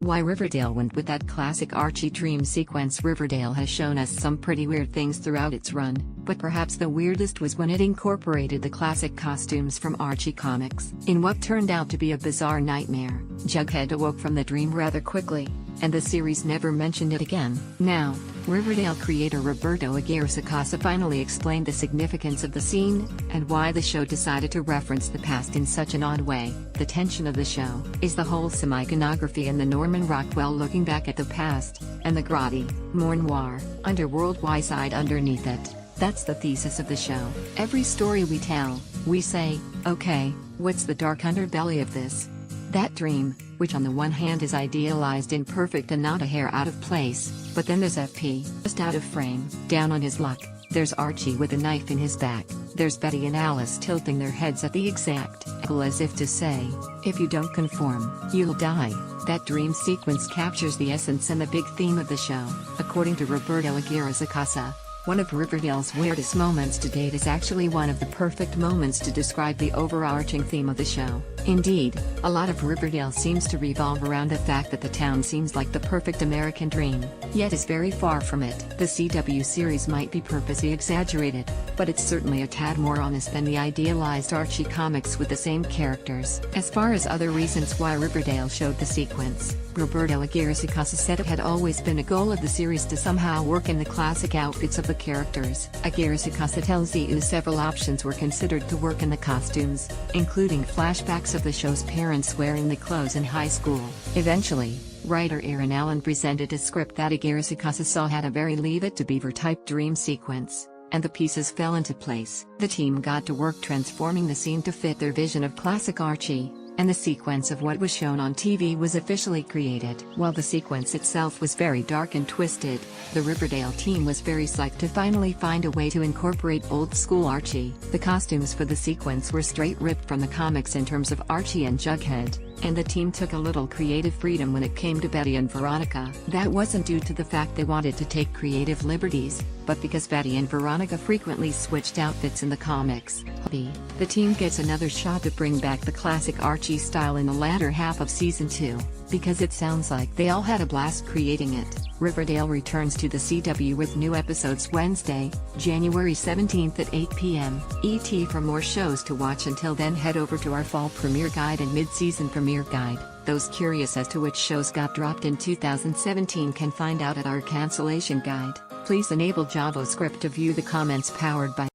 Why Riverdale went with that classic Archie dream sequence. Riverdale has shown us some pretty weird things throughout its run, but perhaps the weirdest was when it incorporated the classic costumes from Archie comics. In what turned out to be a bizarre nightmare, Jughead awoke from the dream rather quickly, and the series never mentioned it again. Now, Riverdale creator Roberto Aguirre-Sacasa finally explained the significance of the scene, and why the show decided to reference the past in such an odd way. The tension of the show is the wholesome iconography and the Norman Rockwell looking back at the past, and the grotty, more noir, underworld side underneath it. That's the thesis of the show. Every story we tell, we say, okay, what's the dark underbelly of this? That dream, which on the one hand is idealized, imperfect and not a hair out of place, but then there's FP, just out of frame, down on his luck. There's Archie with a knife in his back. There's Betty and Alice tilting their heads at the exact angle as if to say, if you don't conform, you'll die. That dream sequence captures the essence and the big theme of the show. According to Roberto Aguirre-Sacasa, one of Riverdale's weirdest moments to date is actually one of the perfect moments to describe the overarching theme of the show. Indeed, a lot of Riverdale seems to revolve around the fact that the town seems like the perfect American dream, yet is very far from it. The CW series might be purposely exaggerated, but it's certainly a tad more honest than the idealized Archie comics with the same characters. As far as other reasons why Riverdale showed the sequence, Roberto Aguirre-Sacasa said it had always been a goal of the series to somehow work in the classic outfits of the characters. Aguirre-Sacasa tells EU several options were considered to work in the costumes, including flashbacks of the show's parents wearing the clothes in high school. Eventually, writer Aaron Allen presented a script that Aguirre-Sacasa saw had a very Leave It to Beaver-type dream sequence, and the pieces fell into place. The team got to work transforming the scene to fit their vision of classic Archie, and the sequence of what was shown on TV was officially created. While the sequence itself was very dark and twisted, the Riverdale team was very psyched to finally find a way to incorporate old-school Archie. The costumes for the sequence were straight ripped from the comics in terms of Archie and Jughead, and the team took a little creative freedom when it came to Betty and Veronica. That wasn't due to the fact they wanted to take creative liberties, but because Betty and Veronica frequently switched outfits in the comics. The team gets another shot to bring back the classic Archie style in the latter half of Season 2, because it sounds like they all had a blast creating it. Riverdale returns to the CW with new episodes Wednesday, January 17th at 8 p.m. ET. For more shows to watch until then, head over to our fall premiere guide and mid-season premiere guide. Those curious as to which shows got dropped in 2017 can find out at our cancellation guide. Please enable JavaScript to view the comments powered by